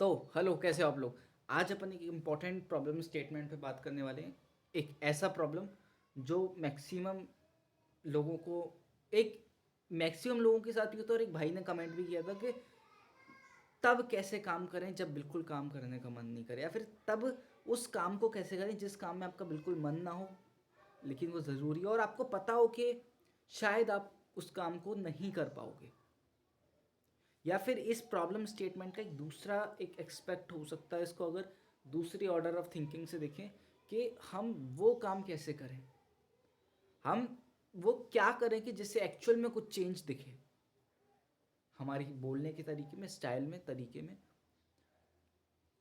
तो हेलो, कैसे हो आप लोग। आज अपन एक इम्पॉर्टेंट प्रॉब्लम स्टेटमेंट पे बात करने वाले हैं। एक ऐसा प्रॉब्लम जो मैक्सिमम लोगों को एक मैक्सिमम लोगों के साथ भी होता है। और एक भाई ने कमेंट भी किया था कि तब कैसे काम करें जब बिल्कुल काम करने का मन नहीं करे, या फिर तब उस काम को कैसे करें जिस काम में आपका बिल्कुल मन ना हो लेकिन वो ज़रूरी हो और आपको पता हो कि शायद आप उस काम को नहीं कर पाओगे। या फिर इस प्रॉब्लम स्टेटमेंट का एक दूसरा एक एक्सपेक्ट हो सकता है, इसको अगर दूसरी ऑर्डर ऑफ थिंकिंग से देखें कि हम वो काम कैसे करें, हम वो क्या करें कि जिससे एक्चुअल में कुछ चेंज दिखे हमारी बोलने के तरीके में, स्टाइल में, तरीके में।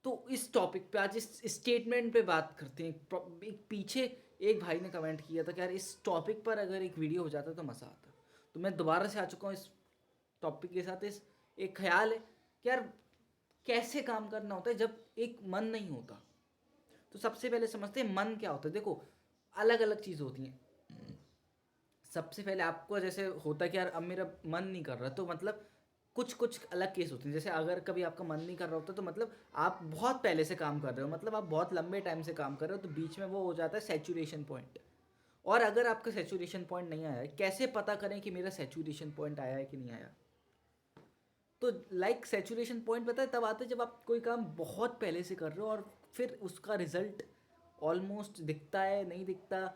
तो इस टॉपिक पे आज इस स्टेटमेंट पे बात करते हैं। एक पीछे एक भाई ने कमेंट किया था कि यार इस टॉपिक पर अगर एक वीडियो हो जाता तो मज़ा आता। तो मैं दोबारा से आ चुका हूँ इस टॉपिक के साथ। इस एक ख्याल है कि यार कैसे काम करना होता है जब एक मन नहीं होता। तो सबसे पहले समझते हैं मन क्या होता है। देखो, अलग अलग चीज़ होती हैं। सबसे पहले आपको जैसे होता है कि यार अब मेरा मन नहीं कर रहा, तो मतलब कुछ कुछ अलग केस होते हैं। जैसे अगर कभी आपका मन नहीं कर रहा होता तो मतलब आप बहुत पहले से काम कर रहे हो, मतलब आप बहुत लंबे टाइम से काम कर रहे हो, तो बीच में वो हो जाता है सैचुरेशन पॉइंट। और अगर आपका सैचुरेशन पॉइंट नहीं आया है, कैसे पता करें कि मेरा सैचुरेशन पॉइंट आया है कि नहीं आया। तो लाइक सैचुरेशन पॉइंट पता है तब आता है जब आप कोई काम बहुत पहले से कर रहे हो और फिर उसका रिजल्ट ऑलमोस्ट दिखता है, नहीं दिखता,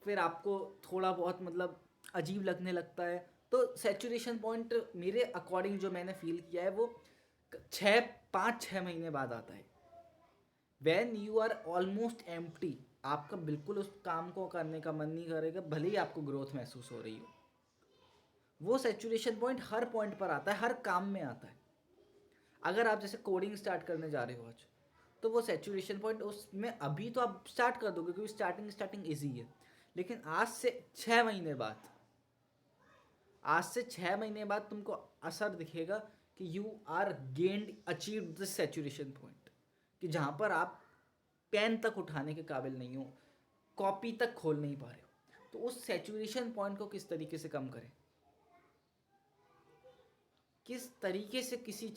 फिर आपको थोड़ा बहुत मतलब अजीब लगने लगता है। तो सैचुरेशन पॉइंट मेरे अकॉर्डिंग जो मैंने फील किया है वो 5-6 महीने बाद आता है। When you are almost empty, आपका बिल्कुल उस काम को करने का मन नहीं करेगा भले ही आपको ग्रोथ महसूस हो रही हो। वो सैचुरेशन पॉइंट हर पॉइंट पर आता है, हर काम में आता है। अगर आप जैसे कोडिंग स्टार्ट करने जा रहे हो आज, तो वो सैचुरेशन पॉइंट उसमें अभी तो आप स्टार्ट कर दोगे क्योंकि स्टार्टिंग स्टार्टिंग ईजी है। लेकिन आज से 6 महीने बाद तुमको असर दिखेगा कि you are gained achieve this saturation point, कि जहाँ पर आप पेन तक उठाने के काबिल नहीं हो, कॉपी तक खोल नहीं पा रहे हो। तो उस सैचुरेशन पॉइंट को किस तरीके से कम करें, किस तरीके से किसी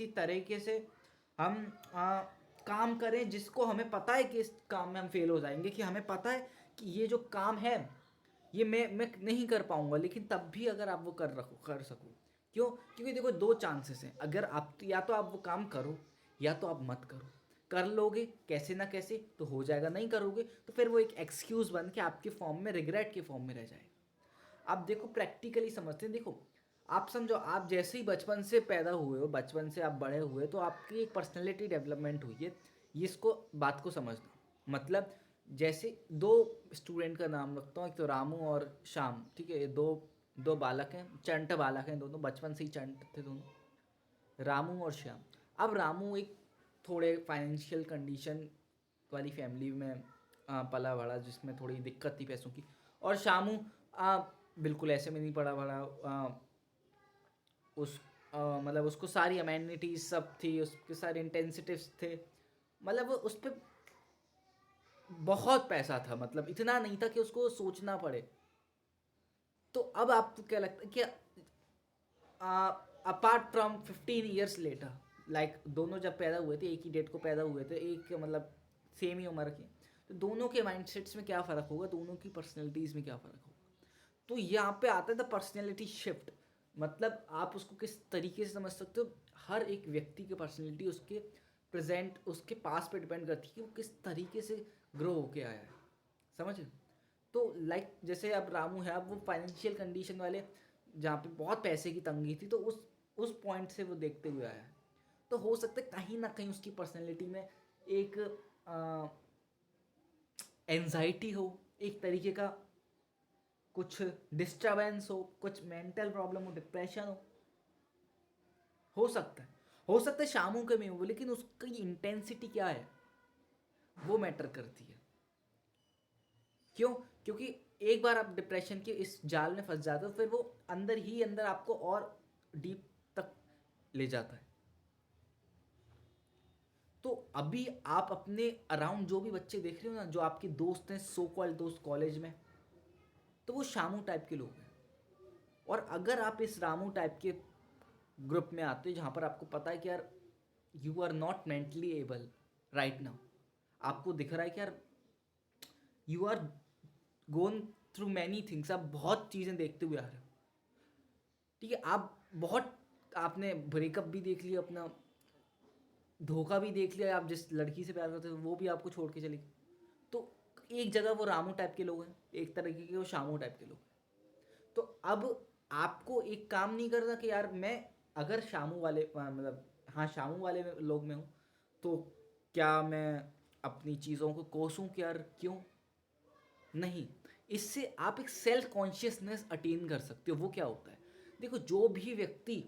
तरीके से हम काम करें जिसको हमें पता है कि इस काम में हम फेल हो जाएंगे, कि हमें पता है कि ये जो काम है ये मैं नहीं कर पाऊंगा, लेकिन तब भी अगर आप वो कर सको। क्यों? क्योंकि देखो, दो चांसेस हैं। अगर आप या तो आप वो काम करो या तो आप मत करो। कर लोगे कैसे ना कैसे तो हो जाएगा, नहीं करोगे तो फिर वो एक एक्सक्यूज बन के आपके फॉर्म में, रिग्रेट के फॉर्म में रह जाएगा। आप देखो, प्रैक्टिकली समझते हैं। देखो, आप समझो, आप जैसे ही बचपन से पैदा हुए हो, बचपन से आप बड़े हुए, तो आपकी एक पर्सनैलिटी डेवलपमेंट हुई है। ये इसको बात को समझना। मतलब जैसे दो स्टूडेंट का नाम रखता हूँ, एक तो रामू और श्याम, ठीक है। ये दो दो बालक हैं, चंट बालक हैं दोनों, बचपन से ही चंट थे दोनों, रामू और श्याम। अब रामू एक थोड़े फाइनेंशियल कंडीशन वाली फैमिली में पला बड़ा, जिसमें थोड़ी दिक्कत थी पैसों की। और शामू बिल्कुल ऐसे में नहीं पड़ा बड़ा। उस मतलब उसको सारी अमेनिटीज सब थी, उसके सारे इंटेंसिटिव्स थे। मतलब उस पर बहुत पैसा था, मतलब इतना नहीं था कि उसको सोचना पड़े। तो अब आपको क्या लगता है कि apart from 15 years later, like दोनों जब पैदा हुए थे, एक ही डेट को पैदा हुए थे, एक मतलब सेम ही उम्र के, तो दोनों के माइंडसेट्स में क्या फ़र्क होगा, दोनों की पर्सनैलिटीज़ में क्या फ़र्क होगा। तो यहाँ पे आता है द पर्सनैलिटी शिफ्ट। मतलब आप उसको किस तरीके से समझ सकते हो। हर एक व्यक्ति की पर्सनैलिटी उसके प्रेजेंट, उसके पास पे डिपेंड करती है कि वो किस तरीके से ग्रो होके आया है। समझ? तो लाइक जैसे अब रामू है, अब वो फाइनेंशियल कंडीशन वाले, जहाँ पे बहुत पैसे की तंगी थी, तो उस पॉइंट से वो देखते हुए आया है। तो हो सकता है कहीं ना कहीं उसकी पर्सनैलिटी में एक एनजाइटी हो, एक तरीके का कुछ डिस्टरबेंस हो, कुछ मेंटल प्रॉब्लम हो, डिप्रेशन हो सकता है। हो सकता है शामू के में हो, लेकिन उसकी इंटेंसिटी क्या है वो मैटर करती है। क्यों? क्योंकि एक बार आप डिप्रेशन के इस जाल में फंस जाते हो, फिर वो अंदर ही अंदर आपको और डीप तक ले जाता है। तो अभी आप अपने अराउंड जो भी बच्चे देख रहे हो ना, जो आपके दोस्त हैं, सो कॉल्ड दोस्त कॉलेज में, तो वो शामू टाइप के लोग हैं। और अगर आप इस रामू टाइप के ग्रुप में आते हो जहाँ पर आपको पता है कि यार you are not mentally able right now. आपको दिख रहा है कि यार you are going through many things, आप बहुत चीज़ें देखते हुए आ रहे हो, ठीक है। आप बहुत, आपने ब्रेकअप भी देख लिया अपना, धोखा भी देख लिया, आप जिस लड़की से प्यार करते थे वो भी आपको छोड़ के चली गई। तो एक जगह वो रामू टाइप के लोग हैं, एक तरीके के वो शामू टाइप के लोग हैं। तो अब आपको एक काम नहीं करना कि यार मैं अगर शामू वाले मतलब हाँ शामू वाले लोग में हूँ, तो क्या मैं अपनी चीज़ों को कोसूं कि यार क्यों नहीं। इससे आप एक सेल्फ कॉन्शियसनेस अटेन कर सकते हो। वो क्या होता है, देखो जो भी व्यक्ति,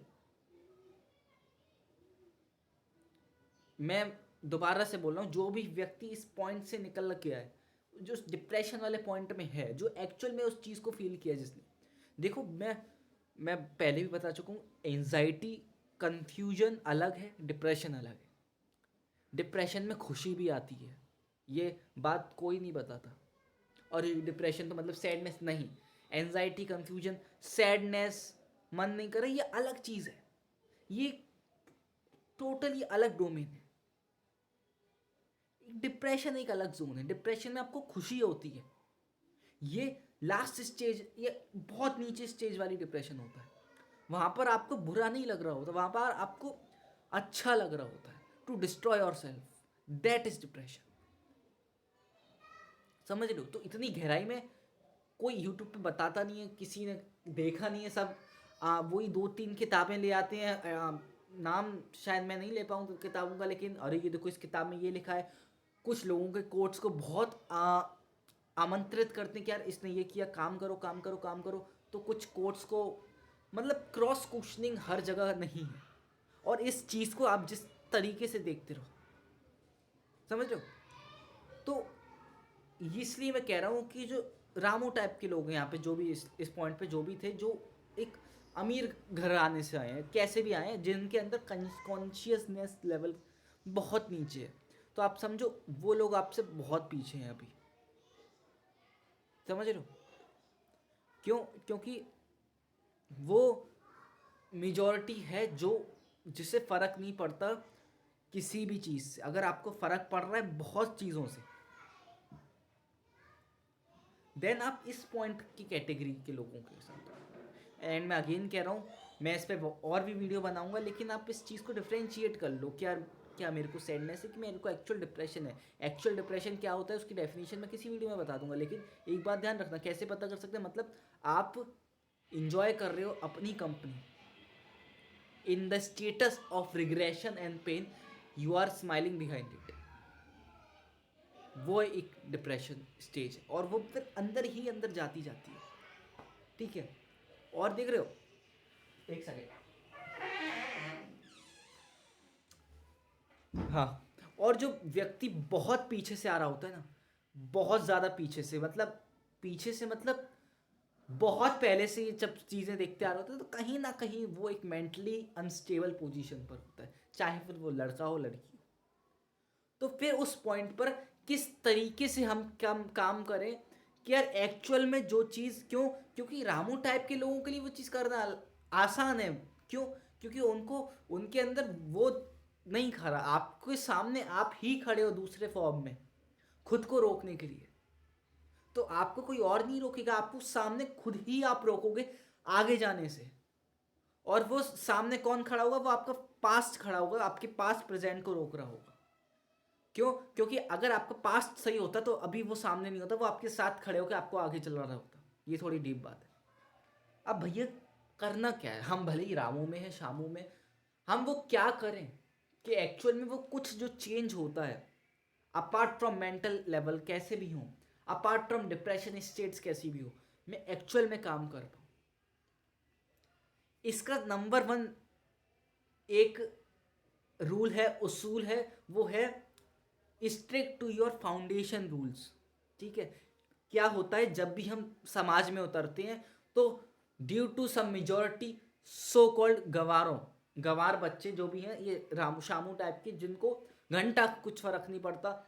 मैं दोबारा से बोल रहा हूँ, जो भी व्यक्ति इस पॉइंट से निकल गया है, जो डिप्रेशन वाले पॉइंट में है, जो एक्चुअल में उस चीज़ को फील किया जिसने, देखो मैं पहले भी बता चुका हूँ, एंजाइटी कंफ्यूजन अलग है, डिप्रेशन अलग है। डिप्रेशन में खुशी भी आती है, ये बात कोई नहीं बताता। और डिप्रेशन तो मतलब सैडनेस नहीं, एंजाइटी कंफ्यूजन सैडनेस, मन नहीं कर रहा, ये अलग चीज़ है, ये टोटली अलग डोमेन है। डिप्रेशन एक अलग जोन है, डिप्रेशन में आपको खुशी होती है, ये लास्ट स्टेज, ये बहुत नीचे स्टेज वाली डिप्रेशन होता है। वहाँ पर आपको बुरा नहीं लग रहा होता, वहाँ पर आपको अच्छा लग रहा होता है, to destroy your self, that is depression. समझ लो, तो इतनी गहराई में कोई यूट्यूब पे बताता नहीं है, किसी ने देखा नहीं है, सब वही 2-3 किताबें ले आते हैं, नाम शायद मैं नहीं ले पाऊँ किताबों का, लेकिन अरे ये देखो इस किताब में ये लिखा है। कुछ लोगों के कोट्स को बहुत आमंत्रित करते हैं कि यार इसने ये किया, काम करो काम करो काम करो। तो कुछ कोट्स को मतलब क्रॉस क्वेश्चनिंग हर जगह नहीं है, और इस चीज़ को आप जिस तरीके से देखते रहो, समझ रहे हो। तो इसलिए मैं कह रहा हूँ कि जो रामू टाइप के लोग हैं यहाँ पे, जो भी इस पॉइंट पे जो भी थे, जो एक अमीर घर आने से आए हैं, कैसे भी आए हैं, जिनके अंदर कॉन्शियसनेस लेवल बहुत नीचे है, तो आप समझो वो लोग आपसे बहुत पीछे हैं अभी। समझ रहे हो क्यों? क्योंकि वो मेजॉरिटी है जो, जिसे फ़र्क नहीं पड़ता किसी भी चीज़ से। अगर आपको फ़र्क पड़ रहा है बहुत चीज़ों से, देन आप इस पॉइंट की कैटेगरी के लोगों के साथ। एंड मैं अगेन कह रहा हूँ, मैं इस पर और भी वीडियो बनाऊंगा, लेकिन आप इस चीज़ को डिफ्रेंशिएट कर लो कि यार क्या मेरे को सैडनेस है कि मेरे को एक्चुअल डिप्रेशन है। एक्चुअल डिप्रेशन क्या होता है उसकी डेफिनेशन मैं किसी वीडियो में बता दूंगा, लेकिन एक बात ध्यान रखना, कैसे पता कर सकते हैं, मतलब आप इंजॉय कर रहे हो अपनी company, in the status of regression and pain you are smiling behind it, वो एक डिप्रेशन स्टेज है, और वो फिर अंदर ही अंदर जाती जाती है, ठीक है। और देख रहे हो, एक सेकेंड, हाँ, और जो व्यक्ति बहुत पीछे से आ रहा होता है ना, बहुत ज़्यादा पीछे से, मतलब पीछे से मतलब बहुत पहले से ये जब चीज़ें देखते आ रहे होते हैं, तो कहीं ना कहीं वो एक मेंटली अनस्टेबल पोजीशन पर होता है, चाहे फिर वो लड़का हो लड़की हो। तो फिर उस पॉइंट पर किस तरीके से हम काम करें कि यार एक्चुअल में जो चीज़, क्योंकि रामू टाइप के लोगों के लिए वो चीज़ करना आसान है। क्यों? क्योंकि उनको, उनके अंदर वो नहीं खड़ा, आपके सामने आप ही खड़े हो दूसरे फॉर्म में खुद को रोकने के लिए, तो आपको कोई और नहीं रोकेगा, आपको सामने खुद ही आप रोकोगे आगे जाने से। और वो सामने कौन खड़ा होगा, वो आपका पास्ट खड़ा होगा, आपके पास्ट प्रेजेंट को रोक रहा होगा। क्यों? क्योंकि अगर आपका पास्ट सही होता तो अभी वो सामने नहीं होता, वो आपके साथ खड़े होकर आपको आगे चला रहा होता। ये थोड़ी डीप बात है। अब भैया करना क्या है, हम भले ही रामू में है शामू में, हम वो क्या करें कि एक्चुअल में वो कुछ जो चेंज होता है, अपार्ट फ्रॉम मेंटल लेवल कैसे भी हो, अपार्ट फ्रॉम डिप्रेशन स्टेट्स कैसी भी हो, मैं एक्चुअल में काम कर पाऊँ। इसका नंबर 1 एक रूल है, उसूल है, वो है strict to your foundation rules. ठीक है। क्या होता है जब भी हम समाज में उतरते हैं, तो due to some majority so called गवार बच्चे जो भी हैं, ये रामू शामू टाइप के, जिनको घंटा कुछ फर्क नहीं पड़ता,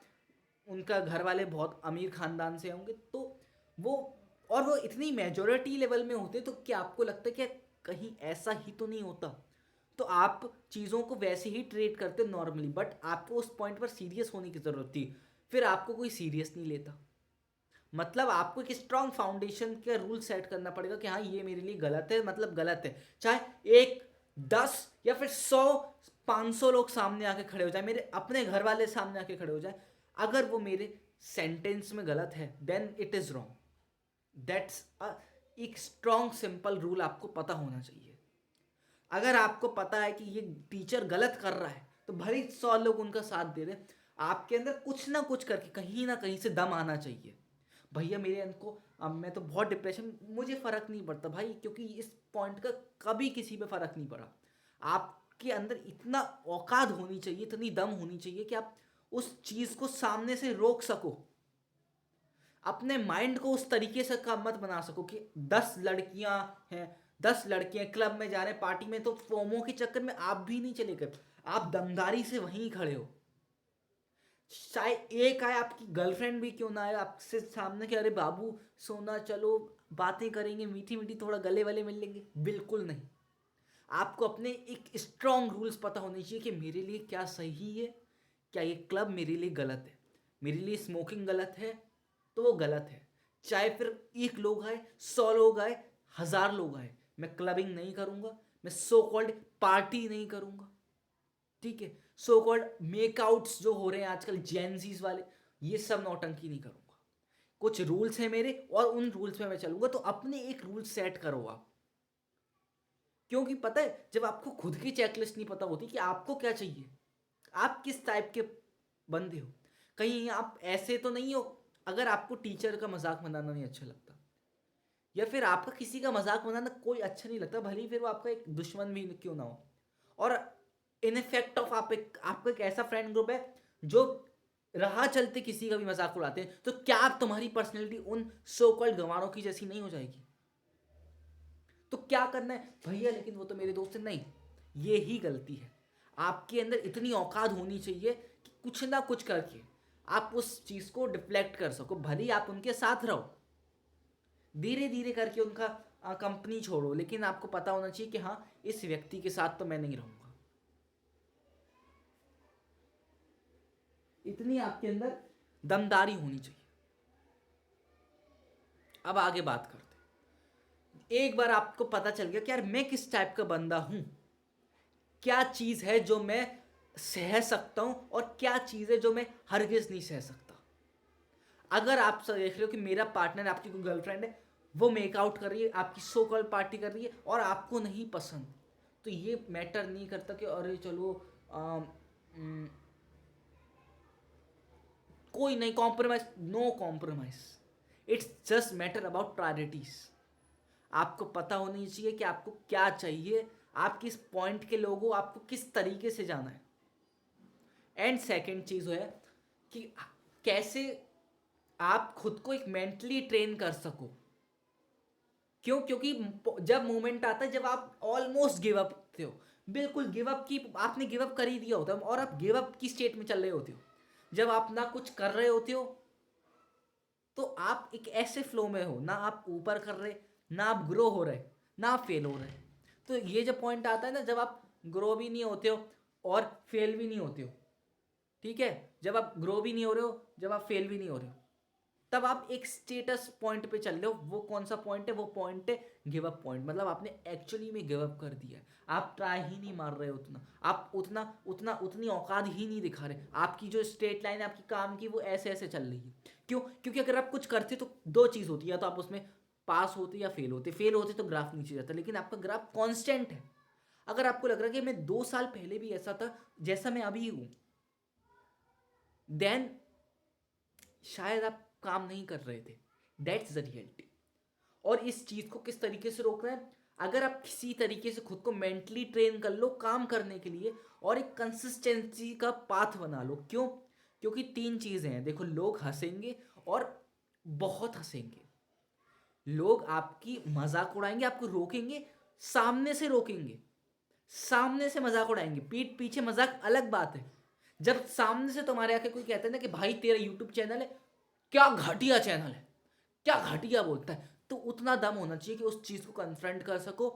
उनका घर वाले बहुत अमीर खानदान से होंगे, तो वो, और वो इतनी मेजोरिटी लेवल में होते, तो क्या आपको लगता है कि कहीं ऐसा ही तो नहीं होता? तो आप चीज़ों को वैसे ही ट्रीट करते हो नॉर्मली, बट आपको उस पॉइंट पर सीरियस होने की ज़रूरत थी, फिर आपको कोई सीरियस नहीं लेता। मतलब आपको एक स्ट्रॉन्ग फाउंडेशन का रूल सेट करना पड़ेगा कि हाँ ये मेरे लिए गलत है, मतलब गलत है, चाहे एक 10 या फिर 100 500 लोग सामने आके खड़े हो जाए, मेरे अपने घर वाले सामने आके खड़े हो जाए, अगर वो मेरे सेंटेंस में गलत है then it is wrong. That's एक स्ट्रॉन्ग सिंपल रूल आपको पता होना चाहिए। अगर आपको पता है कि ये टीचर गलत कर रहा है तो भले ही 100 लोग उनका साथ दे रहे, आपके अंदर कुछ ना कुछ करके कहीं ना कहीं से दम आना चाहिए। भैया मेरे अंदर को अब मैं तो बहुत डिप्रेशन, मुझे फ़र्क नहीं पड़ता भाई, क्योंकि इस पॉइंट का कभी किसी पे फ़र्क नहीं पड़ा। आपके अंदर इतना औकात होनी चाहिए, इतनी दम होनी चाहिए कि आप उस चीज़ को सामने से रोक सको, अपने माइंड को उस तरीके से का मत बना सको कि 10 लड़कियां हैं, 10 लड़कियां क्लब में जा रहे हैं पार्टी में, तो फोमो के चक्कर में आप भी नहीं चले गए, आप दमदारी से वहीं खड़े हो। चाहे एक आए आपकी गर्लफ्रेंड भी क्यों ना आए आपसे सामने कि अरे बाबू सोना चलो बातें करेंगे मीठी मीठी, थोड़ा गले वाले मिल लेंगे, बिल्कुल नहीं। आपको अपने एक स्ट्रॉन्ग रूल्स पता होने चाहिए कि मेरे लिए क्या सही है, क्या ये क्लब मेरे लिए गलत है, मेरे लिए स्मोकिंग गलत है तो वो गलत है। चाहे फिर एक लोग आए, 100 लोग आए, 1000 लोग आए, मैं क्लबिंग नहीं करूंगा, मैं सो कॉल्ड पार्टी नहीं करूंगा, ठीक है, सो कॉल्ड मेकआउट्स जो हो रहे हैं आजकल जेंजीज वाले, ये सब नौटंकी नहीं करूंगा। कुछ रूल्स हैं मेरे और उन रूल्स में मैं चलूंगा। तो अपने एक रूल सेट करो आप, क्योंकि पता है जब आपको खुद की चेकलिस्ट नहीं पता होती कि आपको क्या चाहिए, आप किस टाइप के बंदे हो, कहीं आप ऐसे तो नहीं हो, अगर आपको टीचर का मजाक बनाना नहीं अच्छा लगता या फिर आपका किसी का मजाक बनाना कोई अच्छा नहीं लगता, भले ही फिर वो आपका एक दुश्मन भी क्यों ना हो, और इन इफेक्ट ऑफ आपका एक ऐसा फ्रेंड ग्रुप है जो राह चलते किसी का भी मजाक उड़ाते हैं, तो क्या आप तुम्हारी पर्सनैलिटी उन सो कॉल्ड गंवारों की जैसी नहीं हो जाएगी? तो क्या करना है भैया, लेकिन वो तो मेरे दोस्त हैं, नहीं, ये ही गलती है। आपके अंदर इतनी औकात होनी चाहिए कि कुछ ना कुछ करके आप उस चीज को डिफ्लेक्ट कर सको, भले ही आप उनके साथ रहो, धीरे धीरे करके उनका कंपनी छोड़ो, लेकिन आपको पता होना चाहिए कि हाँ इस व्यक्ति के साथ तो मैं नहीं रहूंगा। इतनी आपके अंदर दमदारी होनी चाहिए। अब आगे बात करते हैं। एक बार आपको पता चल गया कि यार मैं किस टाइप का बंदा हूं, क्या चीज है जो मैं सह सकता हूं और क्या चीज है जो मैं हरगिज नहीं सह सकता। अगर आप देख रहे हो कि मेरा पार्टनर, आपकी कोई गर्लफ्रेंड है, वो मेकआउट कर रही है, आपकी सो कॉल पार्टी कर रही है और आपको नहीं पसंद, तो ये मैटर नहीं करता कि अरे चलो कोई नहीं, compromise, no compromise, it's just matter about priorities. आपको पता होनी चाहिए कि आपको क्या चाहिए, आप किस पॉइंट के लोग हो, आपको किस तरीके से जाना है। एंड सेकेंड चीज है कि कैसे आप खुद को एक मेंटली ट्रेन कर सको। क्यों? क्योंकि जब मोमेंट आता है जब आप ऑलमोस्ट गिव अप थे हो, बिल्कुल गिव अप की, आपने गिव अप कर ही दिया होता है और आप गिव अप की स्टेट में चल रहे होते हो, जब आप ना कुछ कर रहे होते हो, तो आप एक ऐसे फ्लो में हो, ना आप ऊपर कर रहे, ना आप ग्रो हो रहे, ना आप फेल हो रहे। तो ये जब पॉइंट आता है ना, जब आप ग्रो भी नहीं होते हो और फेल भी नहीं होते हो, ठीक है, जब आप ग्रो भी नहीं हो रहे हो, जब आप फेल भी नहीं हो रहे हो, तब आप एक स्टेटस पॉइंट पे चल रहे हो। वो कौन सा पॉइंट है? वो पॉइंट है गिव अप पॉइंट, मतलब आपने एक्चुअली में गिव अप कर दिया है, आप ट्राई ही नहीं मार रहे हो उतना, आप उतना उतना उतनी औकात ही नहीं दिखा रहे, आपकी जो स्ट्रेट लाइन है आपकी काम की वो ऐसे ऐसे चल रही है। क्यों? क्योंकि अगर आप कुछ करते तो दो चीज़ होती है, या तो आप उसमें पास होते या फेल होते, फेल होते तो ग्राफ नीचे जाता, लेकिन आपका ग्राफ कॉन्स्टेंट है। अगर आपको लग रहा है कि मैं 2 साल पहले भी ऐसा था जैसा मैं अभी हूं, देन शायद आप काम नहीं कर रहे थे। That's the reality. और इस चीज को किस तरीके से रोकना है? अगर आप किसी तरीके से खुद को मेंटली ट्रेन कर लो काम करने के लिए और एक कंसिस्टेंसी का पाथ बना लो। क्यों? क्योंकि 3 चीजें हैं, देखो, लोग हंसेंगे और बहुत हंसेंगे, लोग आपकी मजाक उड़ाएंगे, आपको रोकेंगे, सामने से रोकेंगे, सामने से मजाक उड़ाएंगे, पीठ पीछे मजाक अलग बात है। जब सामने से तुम्हारे आके कोई कहता है ना कि भाई तेरा यूट्यूब चैनल है, क्या घटिया चैनल है, क्या घटिया बोलता है, तो उतना दम होना चाहिए कि उस चीज को कन्फ्रंट कर सको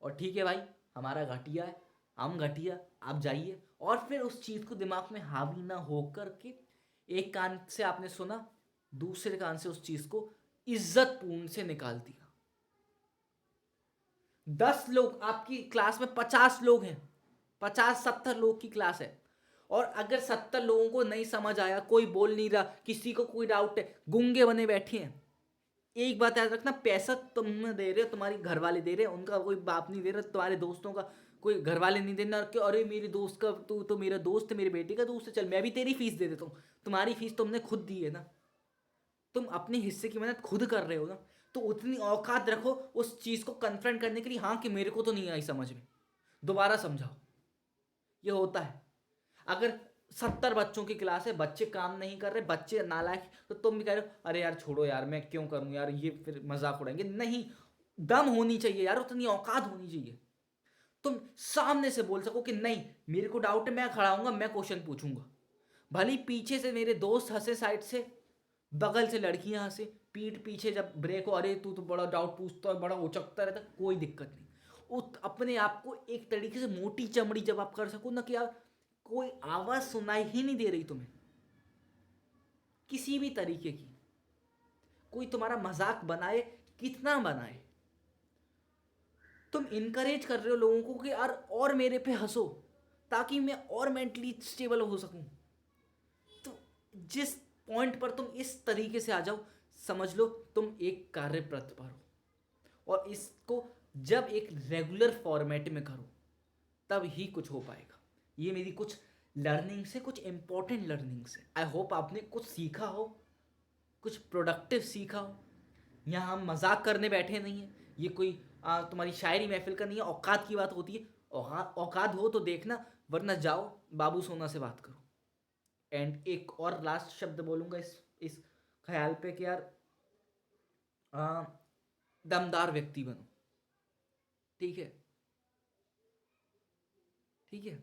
और ठीक है भाई हमारा घटिया है, हम घटिया, आप जाइए। और फिर उस चीज़ को दिमाग में हावी ना होकर के एक कान से आपने सुना, दूसरे कान से उस चीज़ को इज्जत पूर्ण से निकाल दिया। 10 लोग आपकी क्लास में, 50 लोग हैं, 50-70 लोग की क्लास है, और अगर 70 लोगों को नहीं समझ आया, कोई बोल नहीं रहा, किसी को कोई डाउट है, गूंगे बने बैठे हैं, एक बात याद रखना, पैसा तुम दे रहे हो, तुम्हारे घर वाले दे रहे हैं, उनका कोई बाप नहीं दे रहा, तुम्हारे दोस्तों का कोई घर वाले नहीं देना कि अरे मेरे दोस्त का, तू तो मेरा दोस्त है, मेरे बेटे का दोस्त है, चल मैं भी तेरी फीस दे देता हूँ। तुम्हारी फीस तुमने खुद दी है ना, तुम अपने हिस्से की मेहनत खुद कर रहे हो ना, तो उतनी औकात रखो उस चीज को कन्फ्रंट करने के लिए, हाँ कि मेरे को तो नहीं आई समझ में, दोबारा समझाओ। ये होता है। अगर 70 बच्चों की क्लास है, बच्चे काम नहीं कर रहे, बच्चे नालायक, तो तुम भी कह रहे हो अरे यार छोड़ो यार, मैं क्यों करूं यार, ये फिर मजाक उड़ाएंगे, नहीं। दम होनी चाहिए यार, उतनी औकात होनी चाहिए, तुम सामने से बोल सको कि नहीं मेरे को डाउट है, मैं खड़ा हूंगा, मैं क्वेश्चन पूछूंगा। भले पीछे से मेरे दोस्त हंसे, साइड से, बगल से लड़कियां हंसे, पीठ पीछे जब ब्रेक हो, अरे तू तो बड़ा डाउट पूछता है, बड़ा उचकता रहता, कोई दिक्कत नहीं। अपने आप को एक तरीके से मोटी चमड़ी जब आप कर सको ना, कि यार कोई आवाज सुनाई ही नहीं दे रही तुम्हें किसी भी तरीके की, कोई तुम्हारा मजाक बनाए, कितना बनाए, तुम इनकरेज कर रहे हो लोगों को कि यार और मेरे पे हंसो, ताकि मैं और मेंटली स्टेबल हो सकूं। तो जिस पॉइंट पर तुम इस तरीके से आ जाओ, समझ लो तुम एक कार्यप्रत पर हो, और इसको जब एक रेगुलर फॉर्मेट में करो तब ही कुछ हो पाएगा। ये मेरी कुछ लर्निंग से, कुछ इंपॉर्टेंट लर्निंग से, आई होप आपने कुछ सीखा हो, कुछ प्रोडक्टिव सीखा हो। यहाँ हम मजाक करने बैठे नहीं हैं, ये कोई तुम्हारी शायरी महफिल का नहीं है, औकात की बात होती है। औकात हो तो देखना, वरना जाओ बाबू सोना से बात करो। एंड एक और लास्ट शब्द बोलूंगा इस ख्याल पे कि यार आ, दमदार व्यक्ति बनो, ठीक है, ठीक है।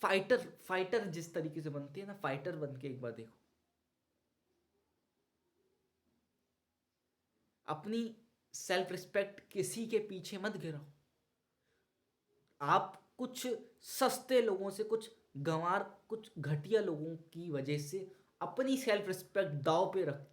फाइटर, फाइटर जिस तरीके से बनती है ना, फाइटर बन के एक बार देखो। अपनी सेल्फ रिस्पेक्ट किसी के पीछे मत गिराओ। आप कुछ सस्ते लोगों से, कुछ गंवार, कुछ घटिया लोगों की वजह से अपनी सेल्फ रिस्पेक्ट दाव पे रख